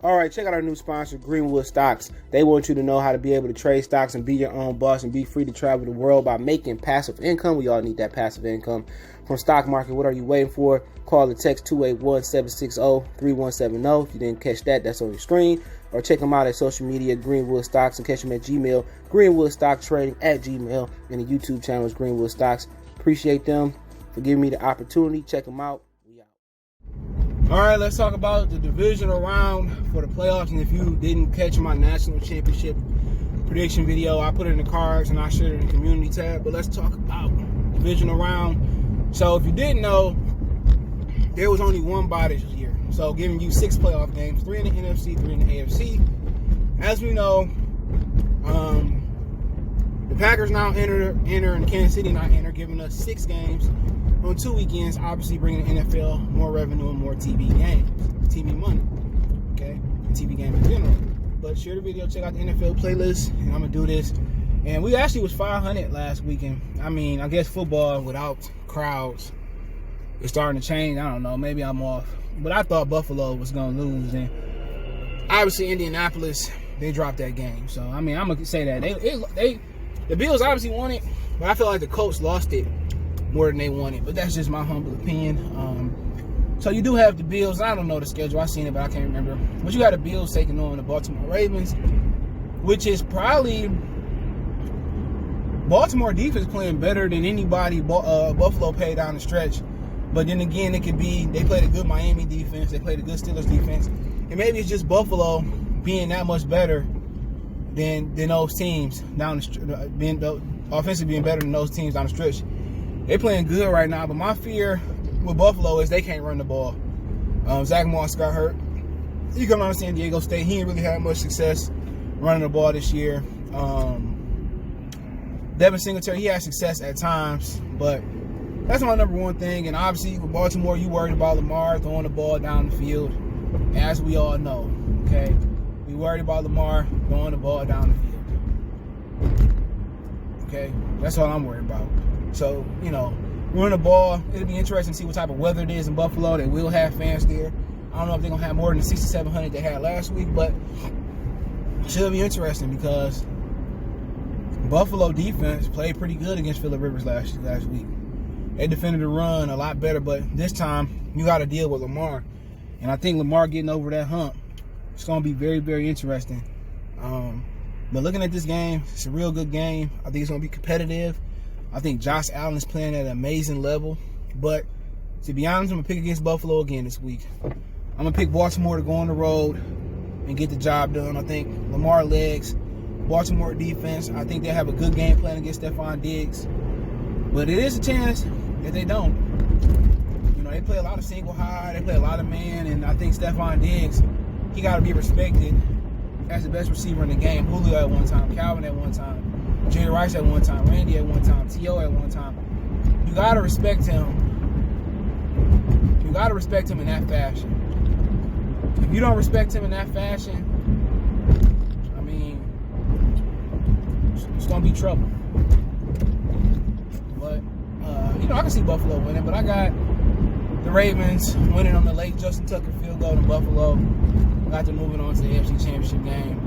All right, check out our new sponsor, Greenwood Stocks. They want you to know how to be able to trade stocks and be your own boss and be free to travel the world by making passive income. We all need that passive income from stock market. What are you waiting for? Call or text 281-760-3170. If you didn't catch that, that's on your screen. Or check them out at social media, Greenwood Stocks, and catch them at Gmail, Greenwood Stock Trading at Gmail, and the YouTube channel is Greenwood Stocks. Appreciate them for giving me the opportunity. Check them out. We out. All right, let's talk about the divisional round for the playoffs. And if you didn't catch my national championship prediction video, I put it in the cards and I shared it in the community tab. But let's talk about divisional round. So if you didn't know, there was only one bye this year. So giving you 6 playoff games, 3 in the NFC, 3 in the AFC. As we know, the Packers now enter, and Kansas City now enter, giving us 6 games on 2 weekends, obviously bringing the NFL more revenue and more TV games, TV money, okay, and TV games in general. But share the video, check out the NFL playlist, and I'm going to do this. And we actually was 500 last weekend. I mean, I guess football without crowds is starting to change. I don't know, maybe I'm off. But I thought Buffalo was going to lose. And obviously, Indianapolis, they dropped that game. So, I mean, I'm going to say that. The Bills obviously won it, but I feel like the Colts lost it more than they wanted. But that's just my humble opinion. So, you do have the Bills. I don't know the schedule. I've seen it, but I can't remember. But you got the Bills taking on the Baltimore Ravens, which is probably Baltimore defense playing better than anybody Buffalo played down the stretch. But then again, it could be they played a good Miami defense, they played a good Steelers defense, and maybe it's just Buffalo being that much better than those teams down the stretch, offensively being better than those teams down the stretch. They're playing good right now, but my fear with Buffalo is they can't run the ball. Zach Moss got hurt. He come out of San Diego State. He ain't really had much success running the ball this year. Devin Singletary, he had success at times, but that's my number one thing. And obviously, with Baltimore, you worried about Lamar throwing the ball down the field, as we all know, okay? We worried about Lamar throwing the ball down the field, okay? That's all I'm worried about. So, running the ball, it'll be interesting to see what type of weather it is in Buffalo. They will have fans there. I don't know if they're going to have more than the 6,700 they had last week, but it should be interesting because Buffalo defense played pretty good against Phillip Rivers last week. They defended the run a lot better, but this time you got to deal with Lamar. And I think Lamar getting over that hump, it's going to be very, very interesting. But looking at this game, it's a real good game. I think it's going to be competitive. I think Josh Allen is playing at an amazing level. But to be honest, I'm going to pick against Buffalo again this week. I'm going to pick Baltimore to go on the road and get the job done. I think Lamar legs, Baltimore defense, I think they have a good game plan against Stephon Diggs. But it is a chance that they don't. They play a lot of single high, they play a lot of man, and I think Stephon Diggs, he got to be respected as the best receiver in the game. Julio at one time, Calvin at one time, Jerry Rice at one time, Randy at one time, T.O. at one time. You got to respect him. You got to respect him in that fashion. If you don't respect him in that fashion, I mean, it's going to be trouble. But, I can see Buffalo winning, but I got the Ravens winning on the late Justin Tucker field goal in Buffalo. I got them moving on to the AFC Championship game.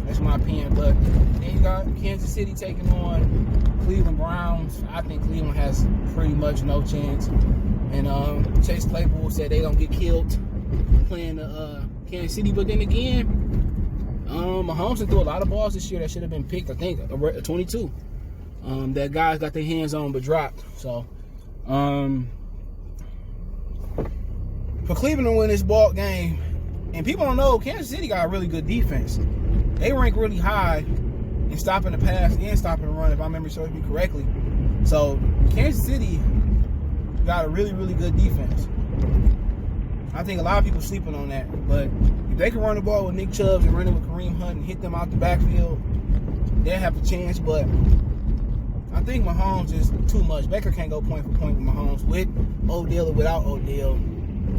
That's my opinion. But then you got Kansas City taking on Cleveland Browns. I think Cleveland has pretty much no chance. And Chase Claypool said they don't get killed playing Kansas City. But then again, Mahomes threw a lot of balls this year that should have been picked. I think 22. That guys got their hands on but dropped. So, for Cleveland to win this ball game, and people don't know, Kansas City got a really good defense. They rank really high in stopping the pass and stopping the run, if my memory serves me correctly. So, Kansas City got a really, really good defense. I think a lot of people sleeping on that. But if they can run the ball with Nick Chubb and run it with Kareem Hunt and hit them out the backfield, they'll have a chance. But I think Mahomes is too much. Baker can't go point for point with Mahomes. With Odell or without Odell,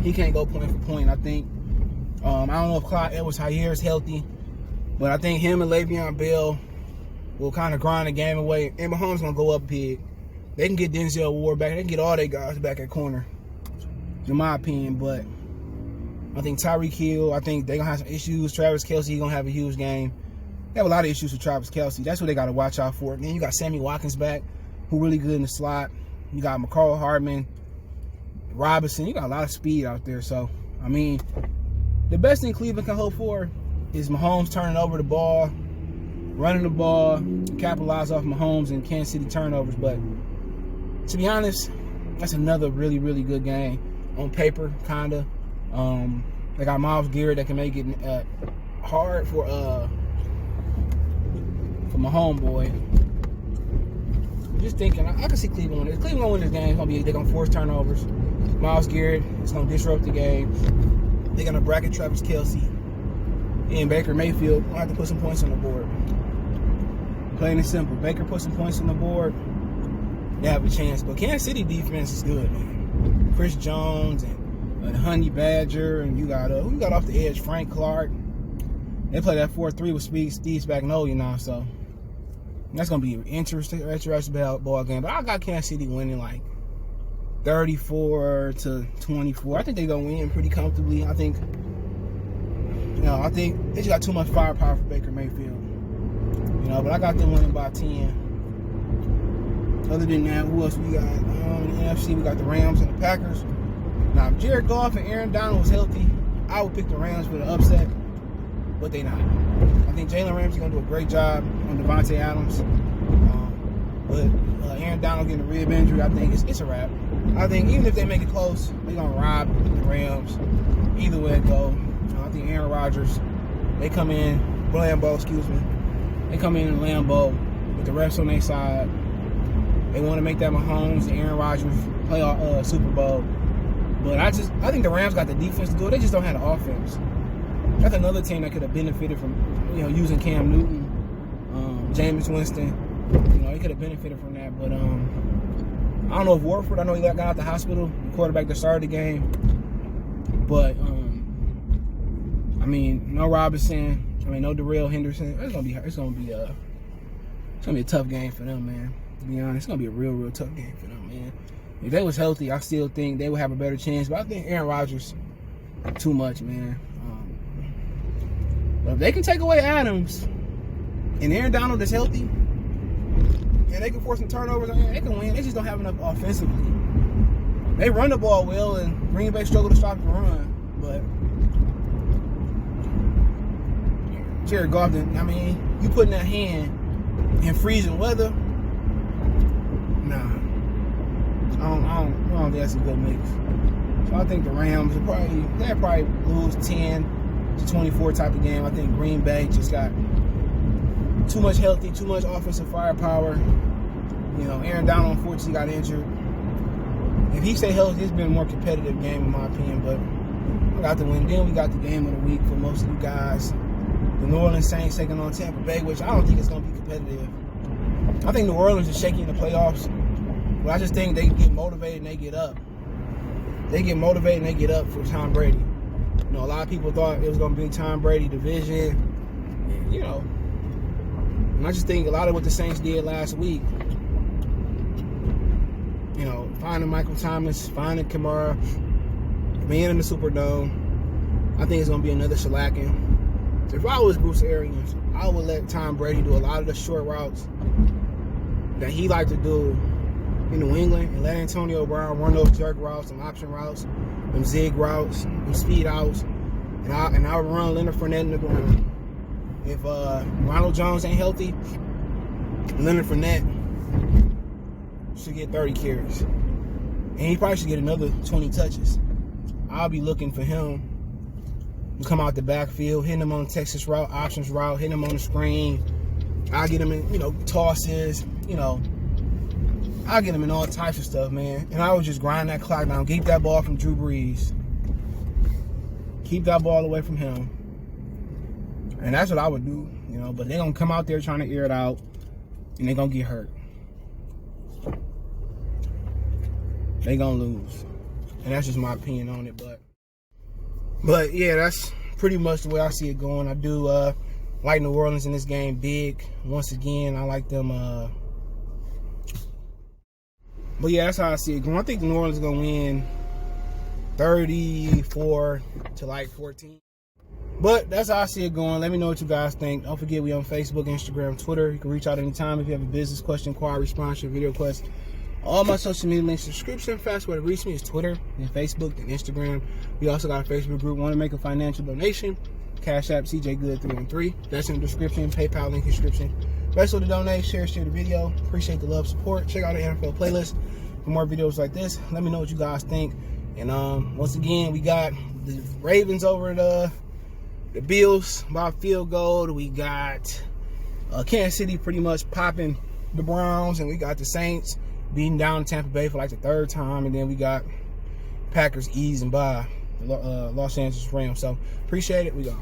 he can't go point for point. I think, I don't know if Clyde Edwards-Helaire is healthy, but I think him and Le'Veon Bell will kind of grind the game away. And Mahomes going to go up big. They can get Denzel Ward back. They can get all their guys back at corner, in my opinion. But I think Tyreek Hill, I think they're going to have some issues. Travis Kelce going to have a huge game. They have a lot of issues with Travis Kelce. That's what they got to watch out for. And then you got Sammy Watkins back, who really good in the slot. You got McCall Hardman, Robinson. You got a lot of speed out there. So, I mean, the best thing Cleveland can hope for is Mahomes turning over the ball, running the ball, capitalize off Mahomes and Kansas City turnovers. But to be honest, that's another really, really good game on paper, kind of. They got Myles Garrett that can make it hard for my homeboy. Just thinking, I can see Cleveland win. If Cleveland gonna win this game, they're gonna force turnovers. Myles Garrett is gonna disrupt the game. They're gonna bracket Travis Kelce. And Baker Mayfield will have to put some points on the board. Plain and simple. Baker put some points on the board, they have a chance. But Kansas City defense is good, man. Chris Jones and Honey Badger, and you got who got off the edge? Frank Clark. They play that 4-3 with Steve Spagnuolo now, so that's gonna be an interesting ball game. But I got Kansas City winning like 34-24. I think they're gonna win pretty comfortably. I think they just got too much firepower for Baker Mayfield. But I got them winning by 10. Other than that, who else we got? In the NFC, we got the Rams and the Packers. Now, if Jared Goff and Aaron Donald was healthy, I would pick the Rams for the upset, but they not. I think Jalen Ramsey going to do a great job on Devontae Adams. But Aaron Donald getting a rib injury, I think it's a wrap. I think even if they make it close, they're going to rob the Rams. Either way it go. I think Aaron Rodgers, they come in, they come in Lambeau with the refs on their side. They want to make that Mahomes and Aaron Rodgers playoff Super Bowl. But I think the Rams got the defense to do it. They just don't have the offense. That's another team that could have benefited from, using Cam Newton, Jameis Winston. He could have benefited from that. But I don't know if Warford, I know he got out the hospital, the quarterback that started the game. But no Robinson, no Darrell Henderson. It's gonna be a tough game for them, man. To be honest, it's gonna be a real, real tough game for them, man. If they was healthy, I still think they would have a better chance. But I think Aaron Rodgers, too much, man. But if they can take away Adams and Aaron Donald is healthy, and they can force some turnovers, they can win. They just don't have enough offensively. They run the ball well, and Green Bay struggle to stop the run. But Jared Goff, you putting that hand in freezing weather, nah. I don't think that's a good mix. So I think the Rams will probably lose 10-24 type of game. I think Green Bay just got too much offensive firepower. Aaron Donald unfortunately got injured. If he stay healthy, it's been a more competitive game in my opinion. But I got the win. Then we got the game of the week for most of you guys. The New Orleans Saints taking on Tampa Bay, which I don't think it's going to be competitive. I think New Orleans is shaky in the playoffs. But I just think they get motivated and they get up. They get motivated and they get up for Tom Brady. A lot of people thought it was going to be Tom Brady division. And I just think a lot of what the Saints did last week, finding Michael Thomas, finding Kamara, being in the Superdome, I think it's going to be another shellacking. If I was Bruce Arians, I would let Tom Brady do a lot of the short routes that he liked to do in New England and let Antonio Brown run those jerk routes and option routes, them zig routes, them speed outs, and I would run Leonard Fournette in the ground. If Ronald Jones ain't healthy, Leonard Fournette should get 30 carries. And he probably should get another 20 touches. I'll be looking for him to come out the backfield, hitting him on the Texas route, options route, hitting him on the screen. I'll get him in, tosses, I'll get him in all types of stuff, man. And I would just grind that clock down, keep that ball from Drew Brees. Keep that ball away from him. And that's what I would do, but they're going to come out there trying to air it out, and they're going to get hurt. They're going to lose. And that's just my opinion on it, But yeah, that's pretty much the way I see it going. I do like New Orleans in this game big. Once again, I like them. But yeah, that's how I see it going. I think New Orleans is going to win 34 to like 14. But that's how I see it going. Let me know what you guys think. Don't forget, we on Facebook, Instagram, Twitter. You can reach out anytime if you have a business question, inquiry, sponsor, video request. All my social media links, description. Fast way to reach me is Twitter and Facebook and Instagram. We also got a Facebook group. Want to make a financial donation? Cash App CJGood313. That's in the description. PayPal link description. Best way to donate, share the video. Appreciate the love, support. Check out the NFL playlist for more videos like this. Let me know what you guys think. And once again, we got the Ravens over the Bills by field goal. We got Kansas City pretty much popping the Browns, and we got the Saints beating down Tampa Bay for like the third time, and then we got Packers easing by the Los Angeles Rams. So appreciate it. We go.